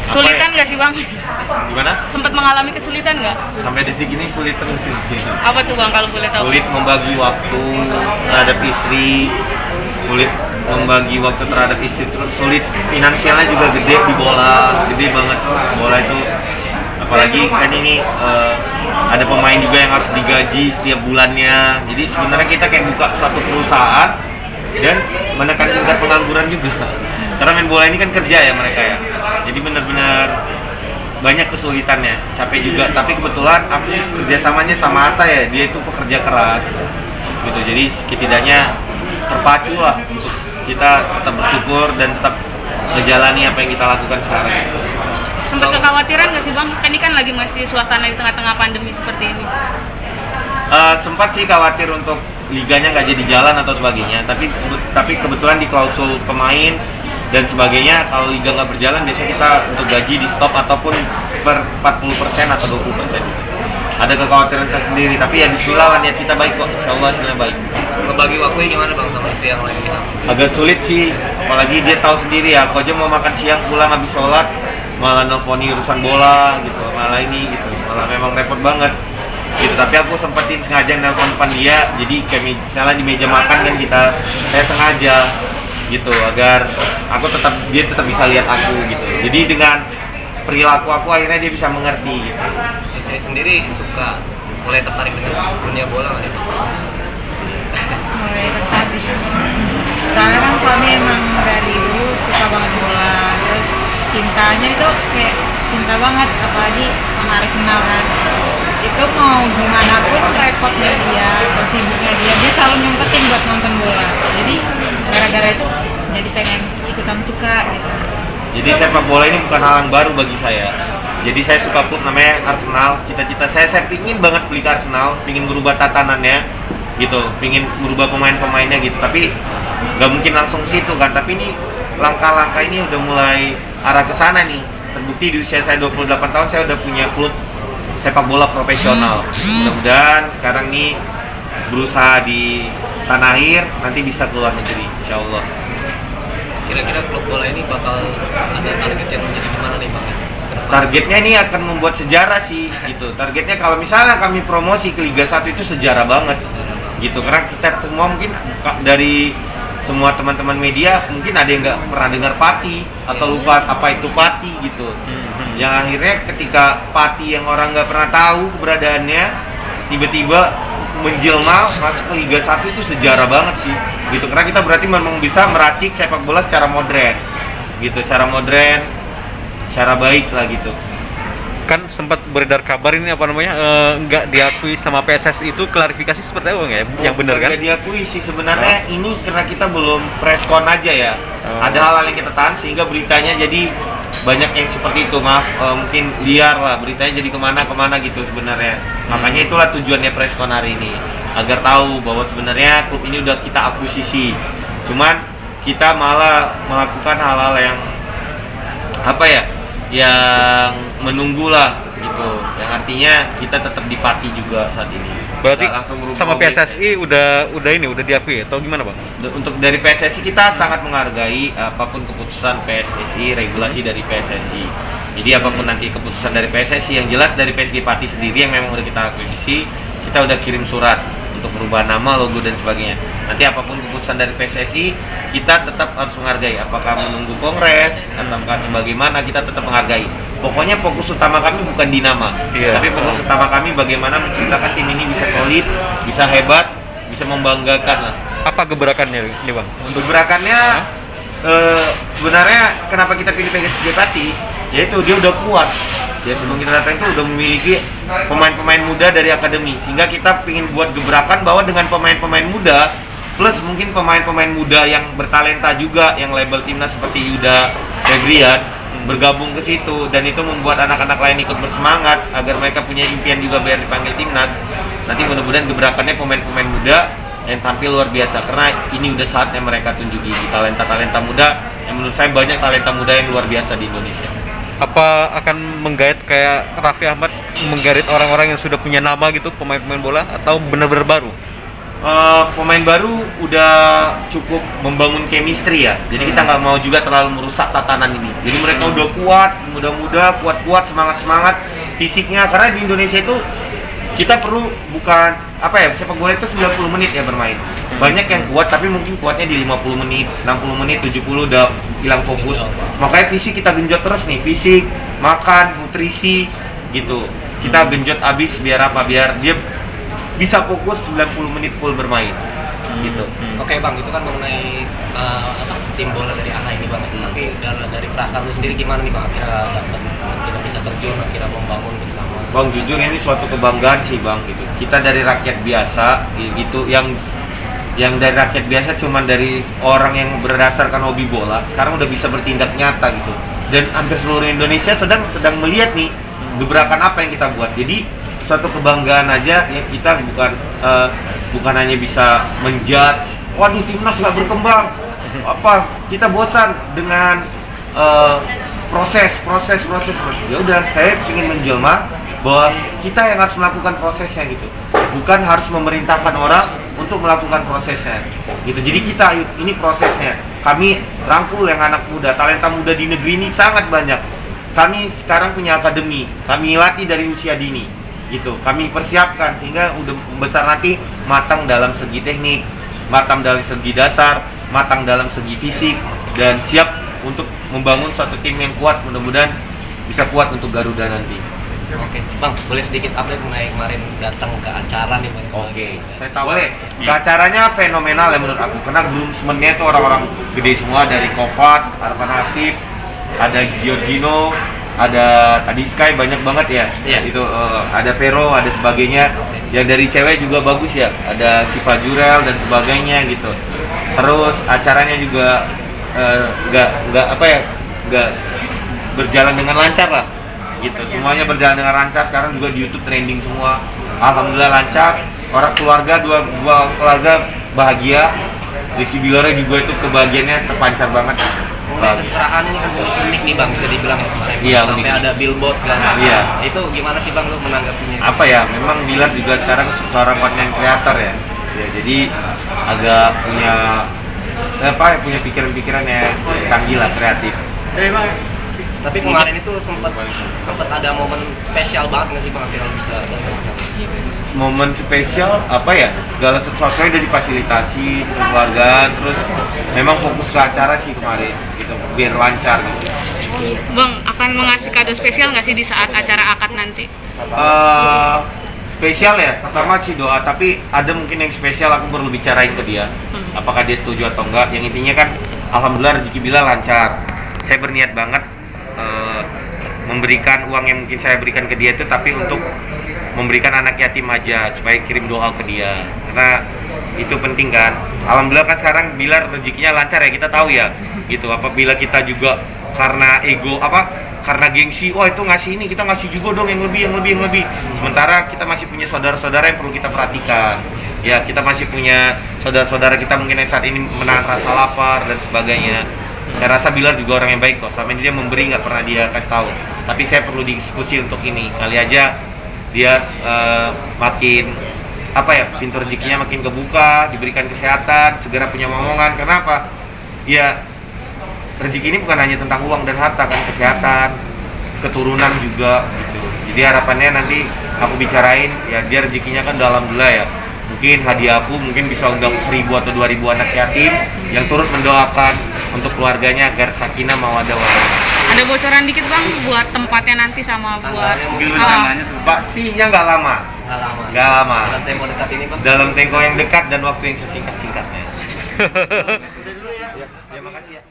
Kesulitan nggak sih Bang? Gimana? Sempat mengalami kesulitan nggak? Sampai detik ini sulit terus sih. Apa tuh Bang kalau boleh tahu? Sulit membagi waktu terhadap istri, sulit membagi waktu terhadap istri, terus sulit finansialnya juga gede di bola, gede banget bola itu. Apalagi kan ini ada pemain juga yang harus digaji setiap bulannya. Jadi sebenarnya kita kayak buka suatu perusahaan dan menekan tingkat pengangguran juga. Karena main bola ini kan kerja ya mereka ya. Jadi benar-benar banyak kesulitannya, capek juga. Tapi kebetulan aku kerjasamanya sama Atta ya, dia itu pekerja keras gitu. Jadi setidaknya terpacu lah untuk kita tetap bersyukur dan tetap menjalani apa yang kita lakukan sekarang. Sempat kekhawatiran nggak sih Bang? Kan ini kan lagi masih suasana di tengah-tengah pandemi seperti ini. Sempat sih khawatir untuk liganya nggak jadi jalan atau sebagainya. Tapi kebetulan di klausul pemain dan sebagainya, kalau liga nggak berjalan biasanya kita untuk gaji di stop ataupun per 40% atau 20%. Ada kekhawatiran tersendiri, tapi ya bismillah lah, niat kita baik kok, insyaallah hasilnya baik. Ngebagi waktunya gimana Bang sama istri yang lain kita? Agak sulit sih, apalagi dia tahu sendiri ya, aku aja mau makan siang pulang habis sholat malah nelfoni urusan bola gitu, malah ini gitu, malah memang repot banget gitu. Tapi aku sempetin sengaja nelfon depan dia, jadi kayak misalnya di meja makan kan saya sengaja gitu agar dia tetap bisa lihat aku gitu. Jadi dengan perilaku aku akhirnya dia bisa mengerti gitu. Istri sendiri suka mulai tertarik dengan dunia bola nggak itu? Mulai tertarik. Soalnya kan suami emang dari dulu suka banget bola, terus cintanya itu kayak cinta banget, apalagi sama Arsenal kan. Itu mau gimana pun repotnya dia atau sibuknya dia selalu nyempetin buat nonton bola. Jadi gara-gara itu jadi pengen ikutan suka gitu. Jadi sepak bola ini bukan hal yang baru bagi saya. Jadi saya suka klub namanya Arsenal. Cita-cita saya pingin banget beli ke Arsenal, pingin merubah tatanannya gitu, pingin merubah pemain-pemainnya gitu. Tapi nggak mungkin langsung situ kan. Tapi ini langkah-langkah ini udah mulai arah ke sana nih. Terbukti di usia saya 28 tahun saya udah punya klub sepak bola profesional. Mudah-mudahan sekarang nih berusaha di tanah air, nanti bisa keluar negeri, insyaallah. Kira-kira klub bola ini bakal ada target yang menjadi gimana nih Bang? Targetnya ini akan membuat sejarah sih gitu. Targetnya kalau misalnya kami promosi ke Liga 1 itu sejarah banget gitu. Karena kita semua mungkin dari semua teman-teman media mungkin ada yang nggak pernah dengar Pati atau lupa apa itu Pati gitu. Yang akhirnya ketika Pati yang orang nggak pernah tahu keberadaannya tiba-tiba menjelma masuk ke Liga 1 itu sejarah banget sih gitu. Karena kita berarti memang bisa meracik sepak bola secara modern gitu, secara modern, secara baik lah gitu. Kan sempat beredar kabar ini nggak diakui sama PSSI, itu klarifikasi seperti apa ya? Yang benar kan? Nggak diakui sih sebenarnya. Ini karena kita belum preskon aja ya. Ada hal-hal yang kita tahan sehingga beritanya jadi banyak yang seperti itu. Maaf, mungkin liar lah beritanya, jadi kemana gitu sebenarnya. Makanya itulah tujuannya preskon hari ini, agar tahu bahwa sebenarnya klub ini udah kita akuisisi. Cuman kita malah melakukan hal-hal yang yang menunggulah gitu, yang artinya kita tetap di Pati juga saat ini. Berarti langsung sama PSSI udah diakui atau gimana Bang? Untuk dari PSSI kita sangat menghargai apapun keputusan PSSI, regulasi dari PSSI. Jadi apapun nanti keputusan dari PSSI, yang jelas dari PSG Pati sendiri yang memang udah kita akuisisi, kita udah kirim surat untuk merubah nama, logo dan sebagainya. Nanti apapun keputusan dari PSSI, kita tetap harus menghargai. Apakah menunggu kongres, ataukah sebagaimana, kita tetap menghargai. Pokoknya fokus utama kami bukan di nama, tapi fokus utama kami bagaimana menciptakan tim ini bisa solid, bisa hebat, bisa membanggakan lah. Apa gebrakannya ini Bang? Untuk gerakannya sebenarnya kenapa kita pilih PSG Pati, yaitu dia udah kuat. Ya sebelum kita datang itu udah memiliki pemain-pemain muda dari akademi, sehingga kita ingin buat gebrakan bahwa dengan pemain-pemain muda plus mungkin pemain-pemain muda yang bertalenta juga yang label timnas seperti Yuda Febrian bergabung ke situ, dan itu membuat anak-anak lain ikut bersemangat agar mereka punya impian juga biar dipanggil timnas. Nanti mudah-mudahan gebrakannya pemain-pemain muda yang tampil luar biasa, karena ini udah saatnya mereka tunjuki talenta-talenta muda yang menurut saya banyak talenta muda yang luar biasa di Indonesia. Apa akan menggait kayak Raffi Ahmad, menggait orang-orang yang sudah punya nama gitu, pemain-pemain bola, atau benar-benar baru? Pemain baru udah cukup membangun chemistry ya. Jadi kita nggak mau juga terlalu merusak tatanan ini. Jadi mereka udah kuat, muda-muda, kuat-kuat, semangat-semangat fisiknya. Karena di Indonesia itu kita perlu bukan apa ya, sepak bola itu 90 menit ya bermain. Banyak yang kuat tapi mungkin kuatnya di 50 menit, 60 menit, 70 udah hilang fokus. Makanya fisik kita genjot terus nih, fisik, makan, nutrisi gitu. Kita genjot abis biar apa? Biar dia bisa fokus 90 menit full bermain gitu. Oke bang, itu kan mengenai tim bola dari AHA ini bang. Tapi dari perasaan lu sendiri gimana nih bang? Akhirnya dapat, kita bisa terjun, akhirnya membangun bersama. Bang, jujur ini suatu kebanggaan sih bang gitu. Kita dari rakyat biasa gitu, yang dari rakyat biasa cuman dari orang yang berdasarkan hobi bola, sekarang udah bisa bertindak nyata gitu. Dan hampir seluruh Indonesia sedang melihat nih gebrakan apa yang kita buat. Jadi suatu kebanggaan aja ya, kita bukan hanya bisa menjudge, waduh timnas nggak berkembang, apa kita bosan dengan proses. Ya udah, saya ingin menjelma bahwa kita yang harus melakukan prosesnya gitu, bukan harus memerintahkan orang untuk melakukan prosesnya gitu. Jadi kita, ini prosesnya. Kami rangkul yang anak muda, talenta muda di negeri ini sangat banyak. Kami sekarang punya akademi, kami latih dari usia dini gitu, kami persiapkan sehingga udah besar nanti matang dalam segi teknik, matang dalam segi dasar, matang dalam segi fisik, dan siap untuk membangun suatu tim yang kuat. Mudah-mudahan bisa kuat untuk Garuda nanti. Oke bang, boleh sedikit update mengenai kemarin datang ke acara nih bang? Oke, saya tahu boleh. Ke acaranya fenomenal ya menurut aku, karena groomsmen-nya itu orang-orang gede semua, dari Kovat, Arfan Hatif, ada Giorgino, ada tadi Sky, banyak banget ya. Iya. Itu ada Vero, ada sebagainya. Yang dari cewek juga bagus ya, ada Siva Jurel dan sebagainya gitu. Terus acaranya juga nggak berjalan dengan lancar lah gitu. Semuanya berjalan dengan lancar. Sekarang juga di YouTube trending semua. Alhamdulillah lancar. Orang keluarga, dua keluarga bahagia. Rizky Bilar juga itu kebahagiaannya terpancar banget. Mengenai kesetaraan ini kan cukup unik nih bang, bisa dibilang ya kemarin. Iya, sampai unik. ada billboard segala macam. Iya. Itu gimana sih bang lu menanggapinya? Apa ya, memang Bilar juga sekarang seorang content creator ya. Ya, jadi agak punya pikiran-pikiran yang canggih lah, kreatif. Tapi kemarin itu sempat ada momen spesial banget nggak sih bang, akhirnya lu bisa datang ke sana? Momen spesial apa ya, segala sesuatunya udah difasilitasi, kekeluargaan, terus memang fokus ke acara sih kemarin gitu, biar lancar gitu. Bang, akan mengasih kado spesial nggak sih di saat acara akad nanti? Spesial ya, pertama sih doa, tapi ada mungkin yang spesial aku perlu bicarain ke dia, apakah dia setuju atau enggak. Yang intinya kan alhamdulillah rezeki Bilal lancar. Saya berniat banget memberikan uang yang mungkin saya berikan ke dia itu, tapi untuk memberikan anak yatim aja, supaya kirim doa ke dia, karena itu penting kan. Alhamdulillah kan sekarang Bilal rezekinya lancar ya, kita tahu ya gitu. Apabila kita juga karena ego karena gengsi, wah itu ngasih ini, kita ngasih juga dong yang lebih. Sementara kita masih punya saudara-saudara yang perlu kita perhatikan ya. Kita masih punya saudara-saudara kita mungkin yang saat ini menahan rasa lapar dan sebagainya. Saya rasa Bilar juga orang yang baik kok, sama ini dia memberi, nggak pernah dia kasih tahu. Tapi saya perlu diskusi untuk ini, kali aja dia makin pintu rezekinya makin kebuka, diberikan kesehatan, segera punya momongan. Kenapa? Ya rezeki ini bukan hanya tentang uang dan harta kan, kesehatan, keturunan juga gitu. Jadi harapannya nanti aku bicarain ya, dia rezekinya kan alhamdulillah ya. Mungkin hadiah aku mungkin bisa undang 1.000 atau 2.000 anak yatim yang turut mendoakan untuk keluarganya agar sakinah mawaddah warahmah. Ada bocoran dikit bang buat tempatnya nanti sama buat Mungkin Pastinya nggak lama. Nggak lama. Dalam tempo dekat ini bang. Dalam tempo yang dekat dan waktu yang sesingkat-singkatnya. Ya, makasih ya.